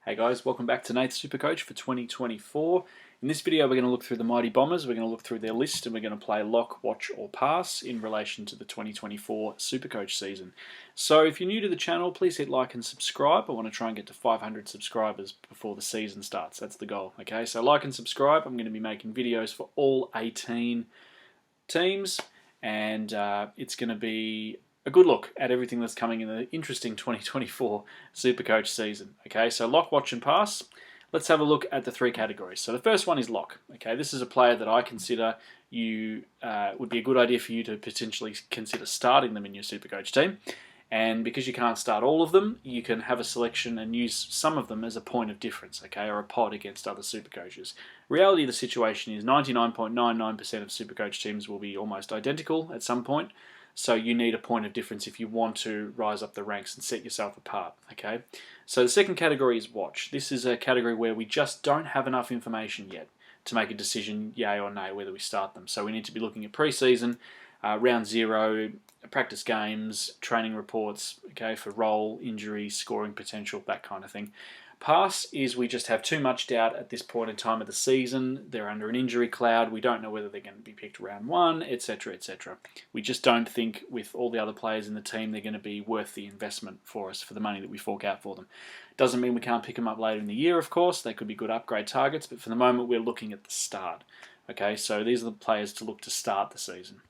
Hey guys, welcome back to Nate's SuperCoach for 2024. In this video we're going to look through the Mighty Bombers, we're going to look through their list and we're going to play lock, watch or pass in relation to the 2024 SuperCoach season. So if you're new to the channel, please hit like and subscribe. I want to try and get to 500 subscribers before the season starts. That's the goal. Okay, so like and subscribe. I'm going to be making videos for all 18 teams and it's going to be a good look at everything that's coming in the interesting 2024 SuperCoach season. Okay, so lock, watch and pass. Let's have a look at the three categories. So the first one is lock. Okay, this is a player that I consider would be a good idea for you to potentially consider starting them in your SuperCoach team. And because you can't start all of them, you can have a selection and use some of them as a point of difference, okay, or a pod against other SuperCoaches. Reality of the situation is 99.99% of SuperCoach teams will be almost identical at some point. So you need a point of difference if you want to rise up the ranks and set yourself apart, okay? So the second category is watch. This is a category where we just don't have enough information yet to make a decision, yay or nay, whether we start them. So we need to be looking at pre-season, round zero, practice games, training reports, okay, for role, injury, scoring potential, that kind of thing. Pass is we just have too much doubt at this point in time of the season. They're under an injury cloud. We don't know whether they're going to be picked round one, etc., etc. We just don't think with all the other players in the team they're going to be worth the investment for us for the money that we fork out for them. Doesn't mean we can't pick them up later in the year, of course. They could be good upgrade targets, but for the moment we're looking at the start. Okay, so these are the players to look to start the season.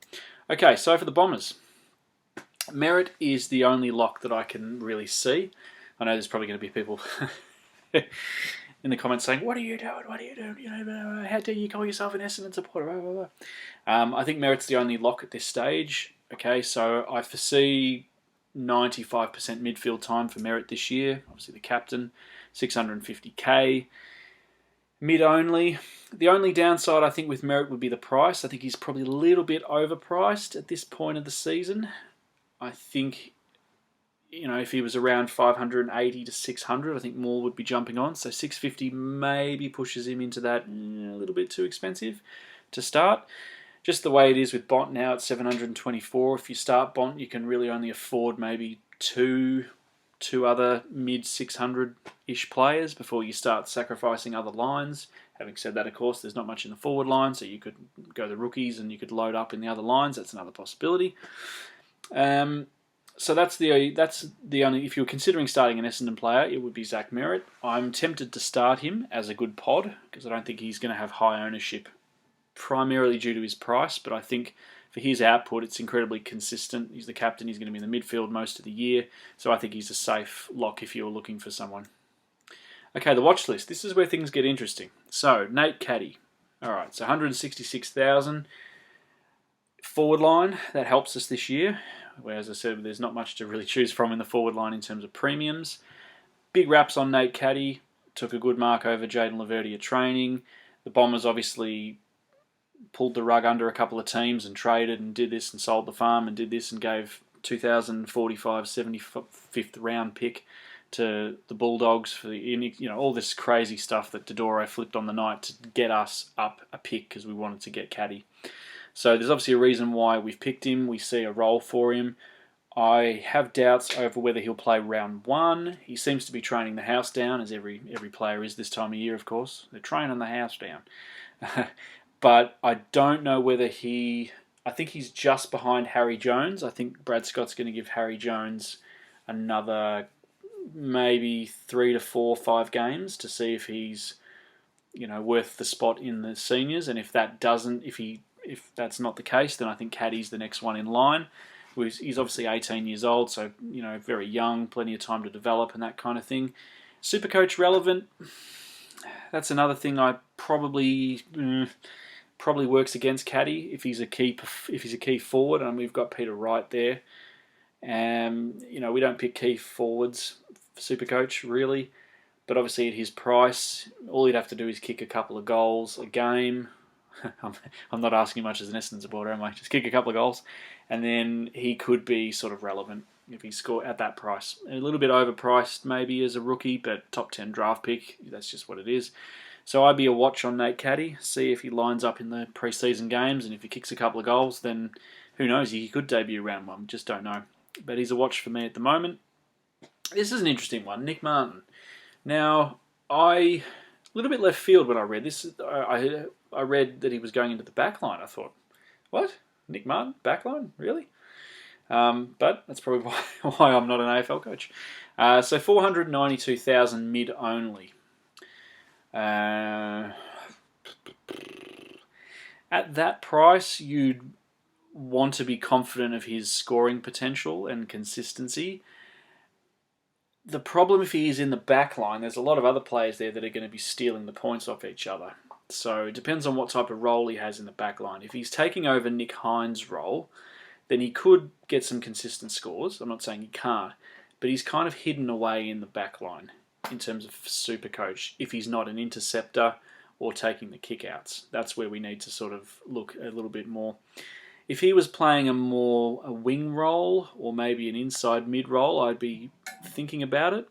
Okay, so for the Bombers, Merritt is the only lock that I can really see. I know there's probably going to be people in the comments saying, "What are you doing? What are you doing? You know, how dare you call yourself an Essendon supporter?" Blah, blah, blah. I think Merritt's the only lock at this stage. Okay, so I foresee 95% midfield time for Merritt this year. Obviously the captain, 650k. Mid only. The only downside I think with Merritt would be the price. I think he's probably a little bit overpriced at this point of the season. I think, you know, if he was around 580 to 600, I think more would be jumping on. So 650 maybe pushes him into that a little bit too expensive to start. Just the way it is with Bont now at 724. If you start Bont, you can really only afford maybe two other mid 600-ish players before you start sacrificing other lines. Having said that, of course, there's not much in the forward line, so you could go the rookies and you could load up in the other lines. That's another possibility. So that's the only, if you're considering starting an Essendon player, it would be Zach Merritt. I'm tempted to start him as a good pod because I don't think he's going to have high ownership primarily due to his price, but I think for his output it's incredibly consistent. He's the captain, he's going to be in the midfield most of the year, so I think he's a safe lock if you're looking for someone. Okay, the watch list. This is where things get interesting. So, Nate Caddy. Alright, so 166,000. Forward line, that helps us this year. Where, as I said, there's not much to really choose from in the forward line in terms of premiums. Big raps on Nate Caddy. Took a good mark over Jaden Laverty at training. The Bombers obviously pulled the rug under a couple of teams and traded and did this and sold the farm and did this and gave 2045 75th round pick to the Bulldogs for the, you know, all this crazy stuff that Dodoro flipped on the night to get us up a pick because we wanted to get Caddy. So there's obviously a reason why we've picked him. We see a role for him. I have doubts over whether he'll play round one. He seems to be training the house down, as every player is this time of year, of course. They're training the house down. But I don't know whether I think he's just behind Harry Jones. I think Brad Scott's going to give Harry Jones another maybe 3 to 4, 5 games to see if he's, you know, worth the spot in the seniors. And if that's not the case, then I think Caddy's the next one in line. He's obviously 18 years old, so, you know, very young, plenty of time to develop and that kind of thing. SuperCoach relevant, that's another thing I probably works against Caddy if he's a key forward, and we've got Peter Wright there. You know, we don't pick key forwards for SuperCoach really, but obviously at his price, all he'd have to do is kick a couple of goals a game. I'm not asking much as an Essendon supporter, am I? Just kick a couple of goals, and then he could be sort of relevant if he scored at that price. A little bit overpriced maybe as a rookie, but top 10 draft pick, that's just what it is. So I'd be a watch on Nate Caddy, see if he lines up in the pre-season games, and if he kicks a couple of goals, then who knows, he could debut round one, just don't know. But he's a watch for me at the moment. This is an interesting one, Nick Martin. Now, A little bit left field when I read this. I read that he was going into the back line. I thought, what? Nick Martin, back line? Really? But that's probably why I'm not an AFL coach. So 492,000 mid only. At that price, you'd want to be confident of his scoring potential and consistency. The problem if he is in the back line, there's a lot of other players there that are going to be stealing the points off each other. So it depends on what type of role he has in the back line. If he's taking over Nick Hines' role, then he could get some consistent scores. I'm not saying he can't, but he's kind of hidden away in the back line in terms of SuperCoach if he's not an interceptor or taking the kickouts. That's where we need to sort of look a little bit more. If he was playing a wing role or maybe an inside mid role, I'd be thinking about it.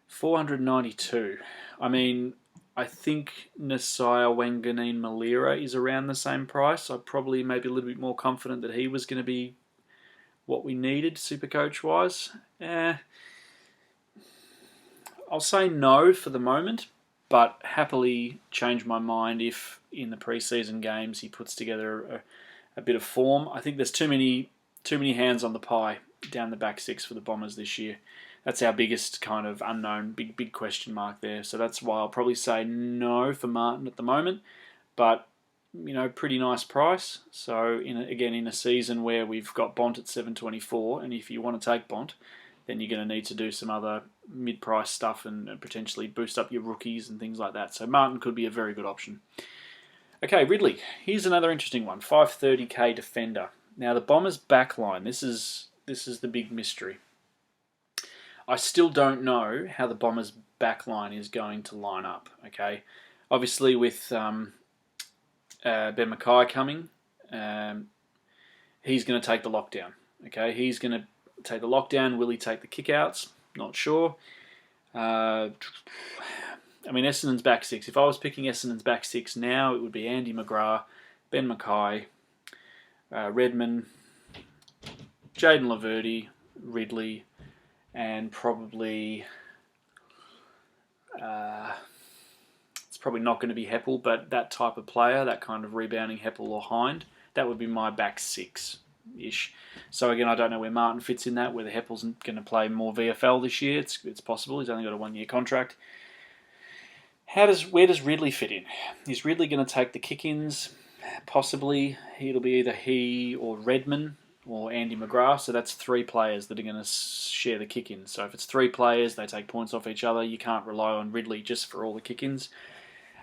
492. I mean, I think Nasiah Wanganeen Malira is around the same price. I'd probably maybe a little bit more confident that he was going to be what we needed SuperCoach-wise. I'll say no for the moment, but happily change my mind if in the preseason games he puts together a bit of form. I think there's too many hands on the pie down the back six for the Bombers this year. That's our biggest kind of unknown, big question mark there. So that's why I'll probably say no for Martin at the moment. But, pretty nice price. So, in a season where we've got Bont at 724, and if you want to take Bont, then you're going to need to do some other mid-price stuff and potentially boost up your rookies and things like that. So Martin could be a very good option. Okay, Ridley. Here's another interesting one. 530k defender. Now, the Bombers' back line, this is the big mystery. I still don't know how the Bombers' back line is going to line up. Okay, obviously with Ben Mackay coming, he's going to take the lockdown. Okay, he's going to take the lockdown. Will he take the kickouts? Not sure. Essendon's back six. If I was picking Essendon's back six now, it would be Andy McGrath, Ben Mackay, Redman, Jaden Laverty, Ridley, and probably it's probably not going to be Heppel, but that type of player, that kind of rebounding Heppel or Hind, that would be my back six-ish. So again, I don't know where Martin fits in that, whether Heppel's going to play more VFL this year. It's possible. He's only got a 1-year contract. Where does Ridley fit in? Is Ridley going to take the kick-ins? Possibly. It'll be either he or Redman or Andy McGrath. So that's 3 players that are going to share the kick-ins. So if it's 3 players, they take points off each other. You can't rely on Ridley just for all the kick-ins.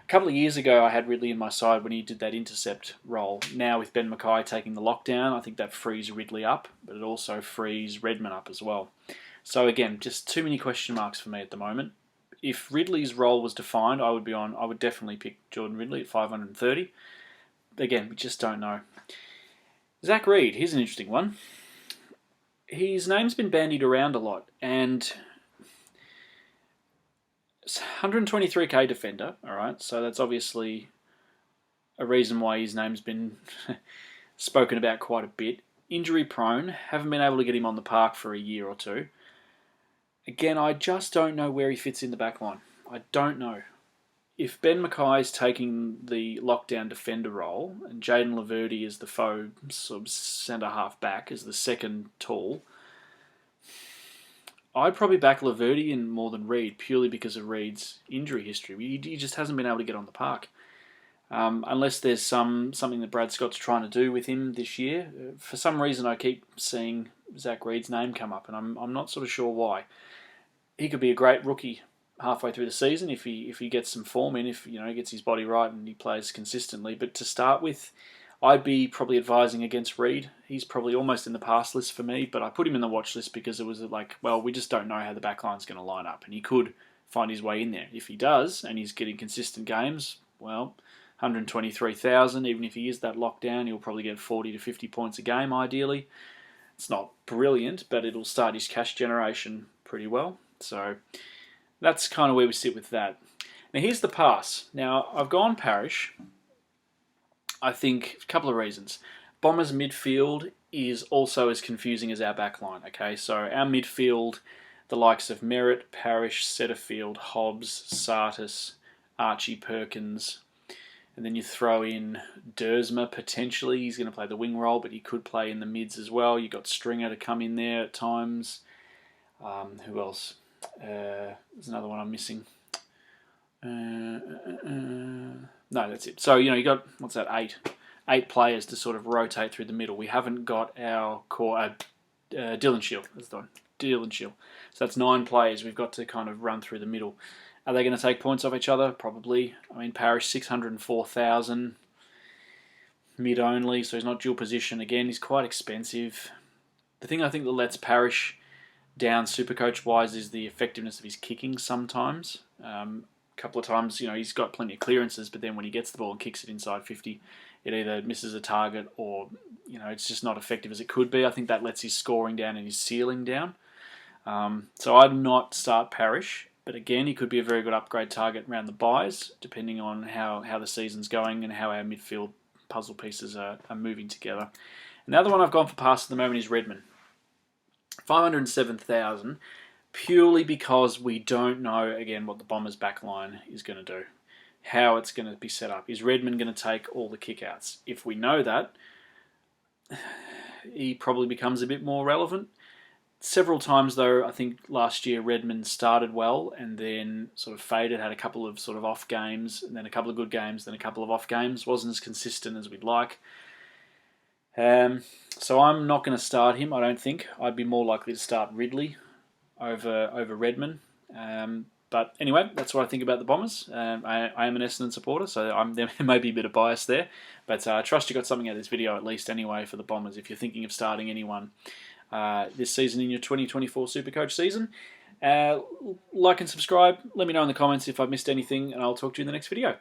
A couple of years ago, I had Ridley in my side when he did that intercept role. Now with Ben Mackay taking the lockdown, I think that frees Ridley up, but it also frees Redman up as well. So again, just too many question marks for me at the moment. If Ridley's role was defined, I would definitely pick Jordan Ridley at 530. Again, we just don't know. Zach Reid, here's an interesting one. His name's been bandied around a lot, and 123k defender, all right, so that's obviously a reason why his name's been spoken about quite a bit. Injury prone, haven't been able to get him on the park for a year or two. Again, I just don't know where he fits in the back line. I don't know. If Ben Mackay's taking the lockdown defender role and Jaden Laverty is the faux sort of centre-half back, as the second tall, I'd probably back Laverty in more than Reid, purely because of Reid's injury history. He just hasn't been able to get on the park. Unless there's something that Brad Scott's trying to do with him this year. For some reason, I keep seeing Zach Reid's name come up, and I'm not sort of sure why. He could be a great rookie halfway through the season if he gets some form in, if he gets his body right and he plays consistently. But to start with, I'd be probably advising against Reid. He's probably almost in the pass list for me, but I put him in the watch list because it was like, well, we just don't know how the back line's going to line up, and he could find his way in there. If he does, and he's getting consistent games, well, 123,000, even if he is that lockdown, he'll probably get 40 to 50 points a game, ideally. It's not brilliant, but it'll start his cash generation pretty well. So that's kind of where we sit with that. Now here's the pass. Now I've gone Parish. I think a couple of reasons. Bombers midfield is also as confusing as our back line. Okay, so our midfield, the likes of Merritt, Parrish, Setterfield, Hobbs, Sartis, Archie Perkins. And then you throw in Dersma, potentially. He's going to play the wing role, but he could play in the mids as well. You've got Stringer to come in there at times. Who else? There's another one I'm missing. No, that's it. So, you got, what's that, eight players to sort of rotate through the middle. We haven't got our core, Dylan Shield. That's the one. Dylan Shield. So that's 9 players we've got to kind of run through the middle. Are they going to take points off each other? Probably. I mean, Parrish, 604,000. Mid only, so he's not dual position. Again, he's quite expensive. The thing I think that lets Parrish down Supercoach-wise is the effectiveness of his kicking sometimes. A couple of times, he's got plenty of clearances, but then when he gets the ball and kicks it inside 50, it either misses a target or, it's just not effective as it could be. I think that lets his scoring down and his ceiling down. So I'd not start Parrish. But again, he could be a very good upgrade target around the buys, depending on how the season's going and how our midfield puzzle pieces are moving together. And the other one I've gone for pass at the moment is Redmond. 507,000, purely because we don't know, again, what the Bombers' back line is going to do, how it's going to be set up. Is Redmond going to take all the kickouts? If we know that, he probably becomes a bit more relevant. Several times, though, I think last year Redmond started well and then sort of faded, had a couple of sort of off games, and then a couple of good games, then a couple of off games. Wasn't as consistent as we'd like. So I'm not going to start him, I don't think. I'd be more likely to start Ridley over Redmond. But anyway, that's what I think about the Bombers. I am an Essendon supporter, so there may be a bit of bias there. But I trust you got something out of this video at least anyway for the Bombers if you're thinking of starting anyone this season in your 2024 SuperCoach season. Like and subscribe. Let me know in the comments if I've missed anything, and I'll talk to you in the next video.